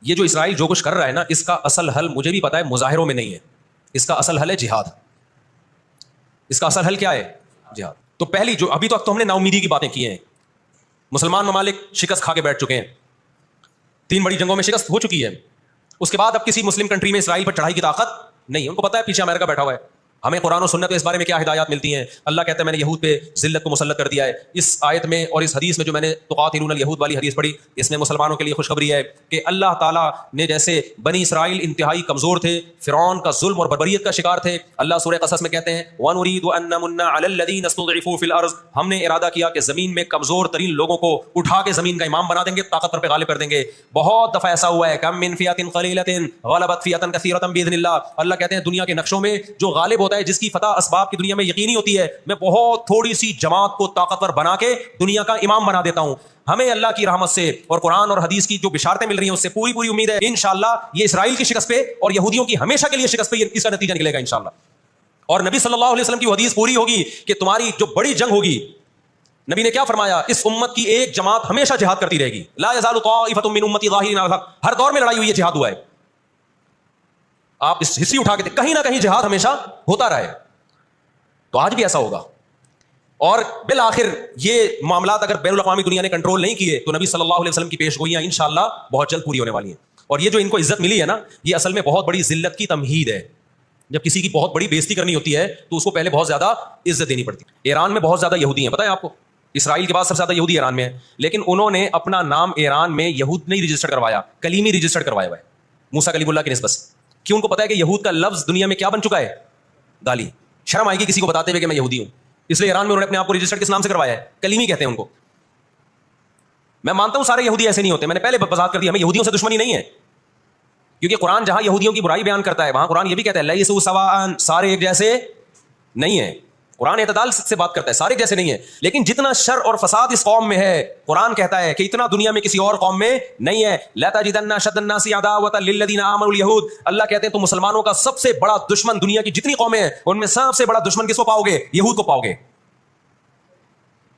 یہ جو اسرائیل جو کچھ کر رہا ہے نا، اس کا اصل حل مجھے بھی پتا ہے مظاہروں میں نہیں ہے، اس کا اصل حل ہے جہاد. اس کا اصل حل کیا ہے؟ جہاد. تو پہلی جو ابھی تک تو ہم نے نا امیدی کی باتیں کی ہیں، مسلمان ممالک شکست کھا کے بیٹھ چکے ہیں، 3 بڑی جنگوں میں شکست ہو چکی ہے. اس کے بعد اب کسی مسلم کنٹری میں اسرائیل پر چڑھائی کی طاقت نہیں. ان کو پتا ہے پیچھے امریکہ بیٹھا ہوا ہے. ہمیں قرآن و سنت میں اس بارے میں کیا ہدایات ملتی ہیں؟ اللہ کہتا ہے میں نے یہود پہ ذلت کو مسلط کر دیا ہے. اس آیت میں اور اس حدیث میں جو میں نے تقاتلون الیہود والی حدیث پڑھی، اس میں مسلمانوں کے لیے خوشخبری ہے کہ اللہ تعالیٰ نے جیسے بنی اسرائیل انتہائی کمزور تھے، فرعون کا ظلم اور بربریت کا شکار تھے. اللہ سورہ قصص میں کہتے ہیں وَنُرِيدُ أَن نَّمُنَّ عَلَى الَّذِينَ اسْتُضْعِفُوا فِي الْأَرْضِ، ہم نے ارادہ کیا کہ زمین میں کمزور ترین لوگوں کو اٹھا کے زمین کا امام بنا دیں گے، طاقتور پہ غالب کر دیں گے. بہت دفعہ ایسا ہوا ہے، کم من فئۃ قلیلۃ غلبت فئۃ کثیرۃ بإذن اللہ. اللہ کہتے ہیں دنیا کے نقشوں میں جو غالب ہوتا ہے، جس کی فتح اسباب کی دنیا میں یقینی ہوتی ہے، میں بہت تھوڑی سی جماعت کو طاقتور بنا کے دنیا کا امام بنا دیتا ہوں. ہمیں اللہ کی رحمت سے اور قرآن اور حدیث کی جو بشارتیں مل رہی ہیں اس سے پوری پوری امید ہے انشاءاللہ یہ اسرائیل کی شکست پہ اور یہودیوں کی ہمیشہ کے لیے شکست پہ اس کا نتیجہ نکلے گا انشاءاللہ. اور نبی صلی اللہ علیہ وسلم کی حدیث پوری ہوگی کہ تمہاری جو بڑی جنگ ہوگی، نبی نے کیا فرمایا؟ اس امت کی ایک جماعت ہمیشہ جہاد کرتی رہے گی. لا یزال طائفۃ من امتی ظاہرین علی الحق. ہر دور میں لڑائی ہوئی ہے، جہاد ہوا ہے. آپ اس ہسٹری اٹھا کے کہیں نہ کہیں جہاد ہمیشہ ہوتا رہا ہے. تو آج بھی ایسا ہوگا. اور بالآخر یہ معاملات اگر بین الاقوامی دنیا نے کنٹرول نہیں کیے تو نبی صلی اللہ علیہ وسلم کی پیش گوئیاں انشاءاللہ بہت جلد پوری ہونے والی ہیں. اور یہ جو ان کو عزت ملی ہے نا، یہ اصل میں بہت بڑی ذلت کی تمہید ہے. جب کسی کی بہت بڑی بےزتی کرنی ہوتی ہے تو اس کو پہلے بہت زیادہ عزت دینی پڑتی ہے. ایران میں بہت زیادہ یہودی ہیں، پتہ ہے آپ کو؟ اسرائیل کے بعد سب سے زیادہ یہودی ایران میں ہے، لیکن انہوں نے اپنا نام ایران میں یہود نہیں رجسٹر کروایا، کلیمی رجسٹر کروایا ہوا ہے موسیٰ کلیم اللہ کی نسبت سے. کیوں؟ ان کو پتا ہے کہ یہود کا لفظ دنیا میں کیا بن چکا ہے؟ گالی. شرم آئے گی کسی کو بتاتے ہوئے کہ میں یہودی ہوں، اس لیے ایران میں انہوں نے اپنے آپ کو رجسٹر کس نام سے کروایا ہے؟ کلیمی کہتے ہیں ان کو. میں مانتا ہوں سارے یہودی ایسے نہیں ہوتے، میں نے پہلے وضاحت کر دی، ہمیں یہودیوں سے دشمنی نہیں ہے، کیونکہ قرآن جہاں یہودیوں کی برائی بیان کرتا ہے وہاں قرآن یہ بھی کہتا ہے لیسوا سواء، سارے ایک جیسے نہیں ہیں. قرآن اعتدال سے بات کرتا ہے، سارے جیسے نہیں ہیں. لیکن جتنا شر اور فساد اس قوم میں ہے، قرآن کہتا ہے کہ اتنا دنیا میں کسی اور قوم میں نہیں ہے. لَتَجِدَنَّ أَشَدَّ النَّاسِ عَدَاوَةً لِلَّذِينَ آمَنُوا الْيَهُودَ. اللہ کہتے ہیں تو مسلمانوں کا سب سے بڑا دشمن دنیا کی جتنی قومیں ہیں ان میں سب سے بڑا دشمن کس کو پاؤ گے؟ یہود کو پاؤ گے.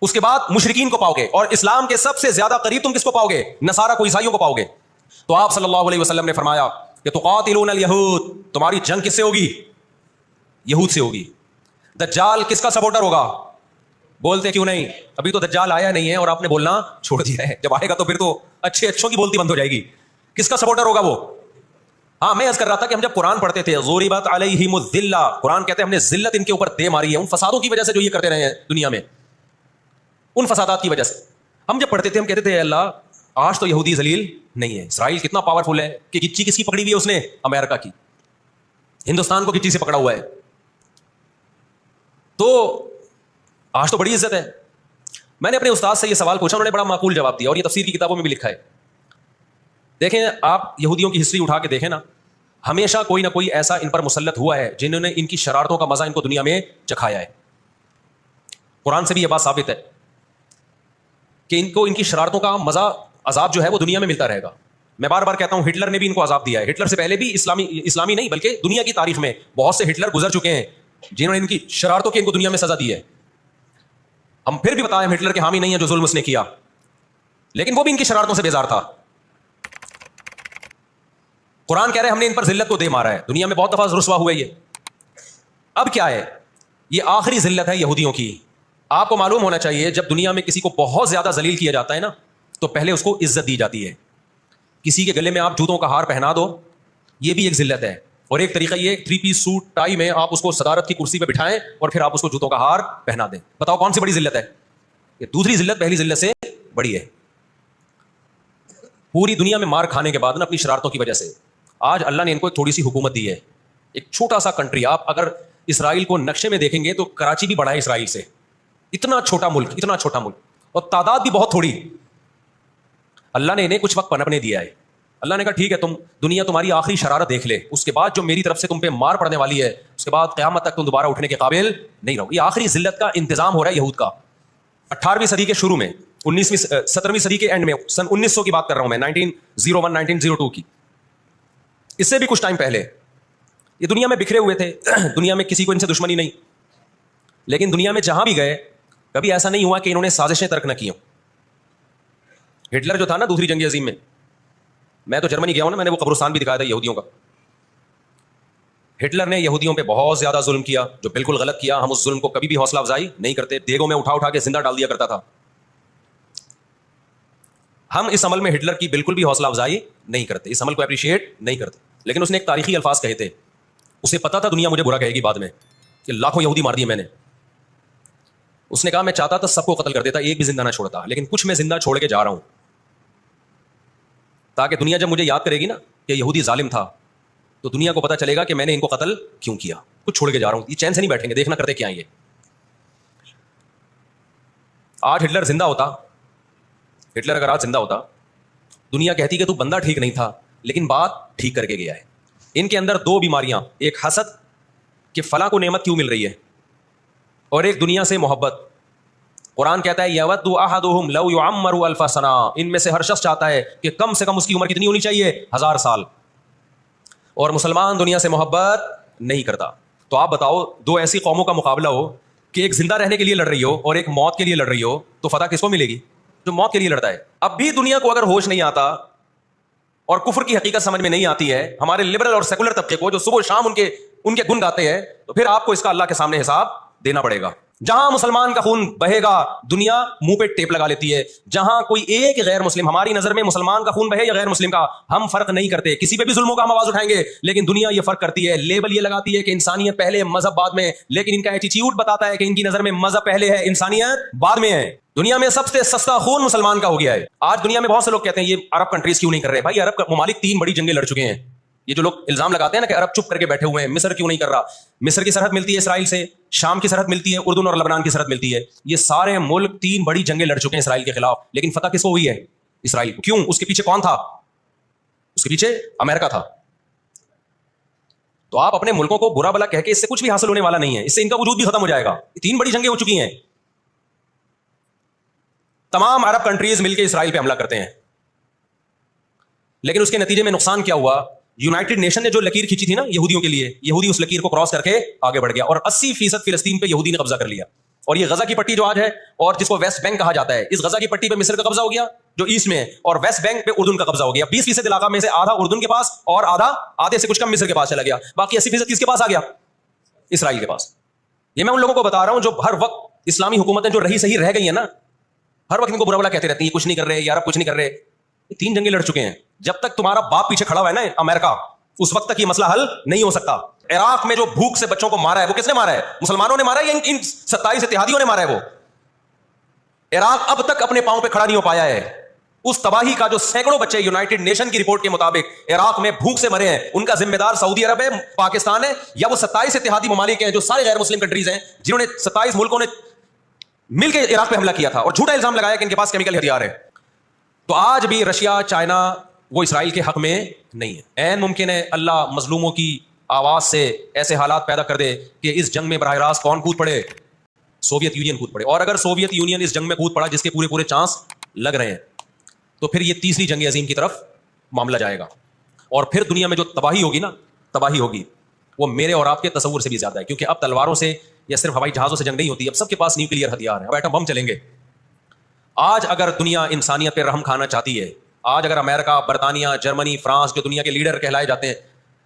اس کے بعد مشرکین کو پاؤ گے، اور اسلام کے سب سے زیادہ قریب تم کس کو پاؤ گے؟ نصارہ کو، عیسائیوں کو پاؤ گے. تو آپ صلی اللہ علیہ وسلم نے فرمایا کہ تقاتلون الیہود، تمہاری جنگ کس سے ہوگی؟ یہود سے ہوگی. دجال کس کا سپورٹر ہوگا؟ بولتے کیوں نہیں؟ ابھی تو دجال آیا نہیں ہے اور آپ نے بولنا چھوڑ دیا ہے، جب آئے گا تو پھر تو اچھوں کی بولتی بند ہو جائے گی. کس کا سپورٹر ہوگا وہ؟ ہاں میں عرض کر رہا تھا کہ ہم جب قرآن پڑھتے تھے ضربت علیہم الذلہ، قرآن کہتے ہیں ہم نے ذلت ان کے اوپر دے ماری ہے ان فسادوں کی وجہ سے جو یہ کرتے رہے ہیں دنیا میں، ان فسادات کی وجہ سے. ہم جب پڑھتے تھے ہم کہتے تھے اللہ آج تو یہودی ذلیل نہیں ہے. اسرائیل کتنا پاورفل ہے کہ گچی کس کی پکڑی ہوئی ہے اس نے؟ امریکہ کی. ہندوستان کو گچی سے پکڑا ہوا ہے. تو آج تو بڑی عزت ہے. میں نے اپنے استاد سے یہ سوال پوچھا، انہوں نے بڑا معقول جواب دیا اور یہ تفسیر کی کتابوں میں بھی لکھا ہے. دیکھیں آپ یہودیوں کی ہسٹری اٹھا کے دیکھیں نا، ہمیشہ کوئی نہ کوئی ایسا ان پر مسلط ہوا ہے جنہوں نے ان کی شرارتوں کا مزہ ان کو دنیا میں چکھایا ہے. قرآن سے بھی یہ بات ثابت ہے کہ ان کو ان کی شرارتوں کا مزہ، عذاب جو ہے وہ دنیا میں ملتا رہے گا. میں بار بار کہتا ہوں ہٹلر نے بھی ان کو عذاب دیا ہے. ہٹلر سے پہلے بھی اسلامی نہیں بلکہ دنیا کی تاریخ میں بہت سے ہٹلر گزر چکے ہیں جنہوں نے ان کی شرارتوں کی ان کو دنیا میں سزا دی ہے. ہم پھر بھی بتائیں ہٹلر کے حامی نہیں ہیں جو ظلم اس نے کیا، لیکن وہ بھی ان کی شرارتوں سے بیزار تھا. قرآن کہہ رہے ہیں ہم نے ان پر ذلت کو دے مارا ہے، دنیا میں بہت دفعہ رسوا ہوئے یہ. اب کیا ہے؟ یہ آخری ذلت ہے یہودیوں کی. آپ کو معلوم ہونا چاہیے جب دنیا میں کسی کو بہت زیادہ ذلیل کیا جاتا ہے نا تو پہلے اس کو عزت دی جاتی ہے. کسی کے گلے میں آپ جوتوں کا ہار پہنا دو، یہ بھی ایک ذلت ہے. اور ایک طریقہ یہ 3 پیس سوٹ ٹائی میں آپ اس کو صدارت کی کرسی پہ بٹھائیں اور پھر آپ اس کو جوتوں کا ہار پہنا دیں. بتاؤ کون سی بڑی ذلت ہے؟ یہ دوسری ذلت پہلی ذلت سے بڑی ہے. پوری دنیا میں مار کھانے کے بعد نا اپنی شرارتوں کی وجہ سے آج اللہ نے ان کو ایک تھوڑی سی حکومت دی ہے. ایک چھوٹا سا کنٹری، آپ اگر اسرائیل کو نقشے میں دیکھیں گے تو کراچی بھی بڑا ہے اسرائیل سے. اتنا چھوٹا ملک، اتنا چھوٹا ملک، اور تعداد بھی بہت تھوڑی. اللہ نے انہیں کچھ وقت پنپنے دیا ہے. اللہ نے کہا ٹھیک ہے تم دنیا تمہاری آخری شرارت دیکھ لے، اس کے بعد جو میری طرف سے تم پہ مار پڑنے والی ہے اس کے بعد قیامت تک تم دوبارہ اٹھنے کے قابل نہیں رہو. یہ آخری ذلت کا انتظام ہو رہا ہے یہود کا. 18ویں صدی کے شروع میں، 17ویں صدی کے اینڈ میں، سن 1900 کی بات کر رہا ہوں میں، 1901 1902 کی. اس سے بھی کچھ ٹائم پہلے یہ دنیا میں بکھرے ہوئے تھے. دنیا میں کسی کو ان سے دشمنی نہیں، لیکن دنیا میں جہاں بھی گئے کبھی ایسا نہیں ہوا کہ انہوں نے سازشیں ترک نہ کی ہوں. ہٹلر جو تھا نا دوسری جنگ عظیم میں، میں تو جرمنی گیا ہوں نا, میں نے وہ قبرستان بھی دکھایا تھا یہودیوں کا. ہٹلر نے یہودیوں پہ بہت زیادہ ظلم کیا, جو بالکل غلط کیا. ہم اس ظلم کو کبھی بھی حوصلہ افزائی نہیں کرتے, دیگوں میں اٹھا اٹھا کے زندہ ڈال دیا کرتا تھا. ہم اس عمل میں ہٹلر کی بالکل بھی حوصلہ افزائی نہیں کرتے, اس عمل کو اپریشیٹ نہیں کرتے. لیکن اس نے ایک تاریخی الفاظ کہے تھے, اسے پتا تھا دنیا مجھے برا کہے گی بعد میں, کہ لاکھوں یہودی مار دیے میں نے. اس نے کہا میں چاہتا تھا سب کو قتل کر دیتا, ایک بھی زندہ نہ چھوڑتا, لیکن کچھ میں زندہ چھوڑ کے جا رہا ہوں, تاکہ دنیا جب مجھے یاد کرے گی نا کہ یہودی ظالم تھا, تو دنیا کو پتا چلے گا کہ میں نے ان کو قتل کیوں کیا. کچھ چھوڑ کے جا رہا ہوں, یہ چین سے نہیں بیٹھیں گے, دیکھنا کرتے کیا ہیں یہ. آج ہٹلر زندہ ہوتا, ہٹلر اگر آج زندہ ہوتا, دنیا کہتی کہ تو بندہ ٹھیک نہیں تھا لیکن بات ٹھیک کر کے گیا ہے. ان کے اندر دو بیماریاں, ایک حسد کہ فلاں کو نعمت کیوں مل رہی ہے, اور ایک دنیا سے محبت. قرآن کہتا ہے یود احدہم لو یعمر الف سنہ, ان میں سے ہر شخص چاہتا ہے کہ کم سے کم اس کی عمر کتنی ہونی چاہیے, 1000 سال. اور مسلمان دنیا سے محبت نہیں کرتا. تو آپ بتاؤ, دو ایسی قوموں کا مقابلہ ہو کہ ایک زندہ رہنے کے لیے لڑ رہی ہو اور ایک موت کے لیے لڑ رہی ہو, تو فتح کس کو ملے گی؟ جو موت کے لیے لڑتا ہے. اب بھی دنیا کو اگر ہوش نہیں آتا اور کفر کی حقیقت سمجھ میں نہیں آتی ہے, ہمارے لبرل اور سیکولر طبقے کو جو صبح شام ان کے گن گاتے ہیں, تو پھر آپ کو اس کا اللہ کے سامنے حساب دینا پڑے گا. جہاں مسلمان کا خون بہے گا دنیا منہ پہ ٹیپ لگا لیتی ہے. جہاں کوئی ایک غیر مسلم, ہماری نظر میں مسلمان کا خون بہے یا غیر مسلم کا, ہم فرق نہیں کرتے, کسی پہ بھی ظلموں کا ہم آواز اٹھائیں گے. لیکن دنیا یہ فرق کرتی ہے, لیبل یہ لگاتی ہے کہ انسانیت پہلے مذہب بعد میں, لیکن ان کا ایٹیٹیوڈ بتاتا ہے کہ ان کی نظر میں مذہب پہلے ہے, انسانیت بعد میں ہے. دنیا میں سب سے سستا خون مسلمان کا ہو گیا ہے. آج دنیا میں بہت سے لوگ کہتے ہیں یہ عرب کنٹریز کیوں نہیں کر رہے. بھائی عرب ممالک 3 بڑی جنگیں لڑ چکے ہیں. یہ جو لوگ الزام لگاتے ہیں نا کہ عرب چپ کر کے بیٹھے ہوئے ہیں, مصر کیوں نہیں کر رہا, مصر کی سرحد ملتی ہے اسرائیل سے, شام کی سرحد ملتی ہے, اردن اور لبنان کی سرحد ملتی ہے. یہ سارے ملک 3 بڑی جنگیں لڑ چکے ہیں اسرائیل کے خلاف, لیکن فتح کس کو ہوئی ہے؟ اسرائیل کو. کیوں؟ اس کے پیچھے کون تھا؟ اس کے پیچھے امریکہ تھا. تو آپ اپنے ملکوں کو برا بلا کہہ کے اس سے کچھ بھی حاصل ہونے والا نہیں ہے, اس سے ان کا وجود بھی ختم ہو جائے گا. 3 بڑی جنگیں ہو چکی ہیں, تمام عرب کنٹریز مل کے اسرائیل پہ حملہ کرتے ہیں, لیکن اس کے نتیجے میں نقصان کیا ہوا؟ یونائٹڈ نیشن نے جو لکیر کھینچی تھی نا یہودیوں کے لیے, یہودی اس لکیر کو کراس کر کے آگے بڑھ گیا, اور 80% فلسطین پہ یہودی نے قبضہ کر لیا. اور یہ غزہ کی پٹی جو آج ہے, اور جس کو ویسٹ بینک کہا جاتا ہے, اس غزہ کی پٹی پہ مصر کا قبضہ ہو گیا جو ایسٹ میں ہے, اور ویسٹ بینک پہ اردن کا قبضہ ہو گیا. 20% علاقہ میں سے آدھا اردن کے پاس اور آدھے سے کچھ کم مصر کے پاس چلا گیا. باقی 80% کس کے پاس آ گیا؟ اسرائیل کے پاس. یہ میں ان لوگوں کو بتا رہا ہوں جو ہر وقت اسلامی حکومتیں جو رہی صحیح رہ گئی ہیں نا, ہر وقت ان کو برا بلا کہتے رہتے ہیں, یہ کچھ نہیں کر رہے, یار کچھ نہیں کر رہے. 3 جنگیں لڑ چکے ہیں. جب تک تمہارا باپ پیچھے کھڑا ہوا ہے نا امریکہ, اس وقت تک یہ مسئلہ حل نہیں ہو سکتا. عراق میں جو بھوک سے بچوں کو مارا ہے وہ کس نے مارا ہے؟ مسلمانوں نے مارا ہے یا ان 27 اتحادیوں نے مارا ہے؟ وہ عراق اب تک اپنے پاؤں پہ کھڑا نہیں ہو پایا ہے. اس تباہی کا جو سینکڑوں بچے یونائٹڈ نیشن کی رپورٹ کے مطابق عراق میں بھوک سے مرے ہیں, ان کا ذمہ دار سعودی عرب ہے, پاکستان ہے, یا وہ 27 اتحادی ممالک ہیں جو سارے غیر مسلم کنٹریز ہیں, جنہوں نے 27 ملکوں نے مل کے عراق پہ حملہ کیا تھا اور جھوٹا الزام لگایا کہ ان کے پاس کیمیکل ہتھیار ہے. تو آج بھی رشیا, چائنا, وہ اسرائیل کے حق میں نہیں ہے. عین ممکن ہے اللہ مظلوموں کی آواز سے ایسے حالات پیدا کر دے کہ اس جنگ میں براہ راست کون کود پڑے؟ سوویت یونین کود پڑے. اور اگر سوویت یونین اس جنگ میں کود پڑا, جس کے پورے چانس لگ رہے ہیں, تو پھر یہ تیسری جنگ عظیم کی طرف معاملہ جائے گا. اور پھر دنیا میں جو تباہی ہوگی نا, تباہی ہوگی وہ میرے اور آپ کے تصور سے بھی زیادہ ہے. کیونکہ اب تلواروں سے یا صرف ہوائی جہازوں سے جنگ نہیں ہوتی, اب سب کے پاس نیوکلیئر ہتھیار ہیں, اب ایٹم بم چلیں گے. آج اگر دنیا انسانیت پہ رحم کھانا چاہتی ہے, آج اگر امریکہ, برطانیہ, جرمنی, فرانس, جو دنیا کے لیڈر کہلائے جاتے ہیں,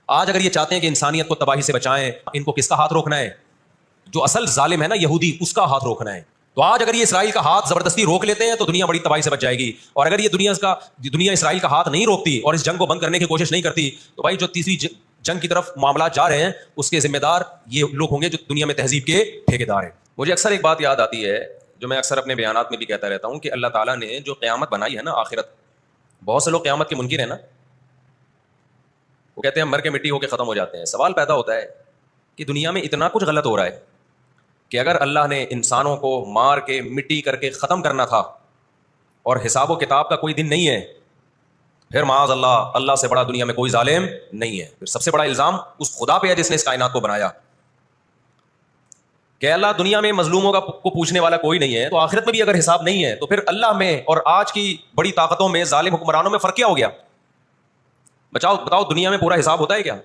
آج اگر یہ چاہتے ہیں کہ انسانیت کو تباہی سے بچائیں, ان کو کس کا ہاتھ روکنا ہے؟ جو اصل ظالم ہے نا یہودی, اس کا ہاتھ روکنا ہے. تو آج اگر یہ اسرائیل کا ہاتھ زبردستی روک لیتے ہیں تو دنیا بڑی تباہی سے بچ جائے گی. اور اگر یہ دنیا اسرائیل کا ہاتھ نہیں روکتی اور اس جنگ کو بند کرنے کی کوشش نہیں کرتی, تو بھائی جو تیسری جنگ کی طرف معاملات جا رہے ہیں, اس کے ذمہ دار یہ لوگ ہوں گے جو دنیا میں تہذیب کے ٹھیکیدار ہیں. مجھے اکثر ایک بات یاد آتی ہے جو میں اکثر اپنے بیانات میں بھی کہتا رہتا ہوں, کہ اللہ تعالیٰ نے جو قیامت بنائی ہے نا, آخرت, بہت سے لوگ قیامت کے منکر ہیں نا, وہ کہتے ہیں مر کے مٹی ہو کے ختم ہو جاتے ہیں. سوال پیدا ہوتا ہے کہ دنیا میں اتنا کچھ غلط ہو رہا ہے کہ اگر اللہ نے انسانوں کو مار کے مٹی کر کے ختم کرنا تھا اور حساب و کتاب کا کوئی دن نہیں ہے, پھر معاذ اللہ سے بڑا دنیا میں کوئی ظالم نہیں ہے. پھر سب سے بڑا الزام اس خدا پہ ہے جس نے اس کائنات کو بنایا, کہ اللہ دنیا میں مظلوموں کو پوچھنے والا کوئی نہیں ہے, تو آخرت میں بھی اگر حساب نہیں ہے, تو پھر اللہ میں اور آج کی بڑی طاقتوں میں, ظالم حکمرانوں میں فرق کیا ہو گیا؟ بتاؤ دنیا میں پورا حساب ہوتا ہے کیا؟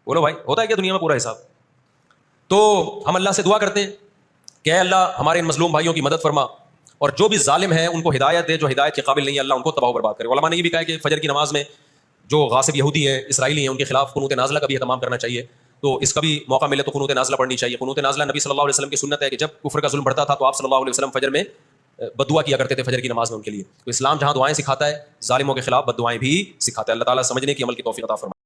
بولو بھائی, ہوتا ہے کیا دنیا میں پورا حساب؟ تو ہم اللہ سے دعا کرتے ہیں کہ اے اللہ ہمارے ان مظلوم بھائیوں کی مدد فرما, اور جو بھی ظالم ہیں ان کو ہدایت دے، جو ہدایت کے قابل نہیں ہے اللہ ان کو تباہ و برباد کرے. علماء نے یہ بھی کہا کہ فجر کی نماز میں جو غاصب یہودی ہیں، اسرائیلی ہیں، ان کے خلاف قنوت نازلہ کا بھی اہتمام کرنا چاہیے. تو اس کا بھی موقع ملے تو قنوت نازلہ پڑھنی چاہیے. قنوت نازلہ نبی صلی اللہ علیہ وسلم کی سنت ہے کہ جب کفر کا ظلم بڑھتا تھا تو آپ صلی اللہ علیہ وسلم فجر میں بد دعا کیا کرتے تھے فجر کی نماز میں ان کے لیے. تو اسلام جہاں دعائیں سکھاتا ہے ظالموں کے خلاف بد دعائیں بھی سکھاتا ہے. اللہ تعالیٰ سمجھنے کی عمل کی توفیق عطا فرمائے.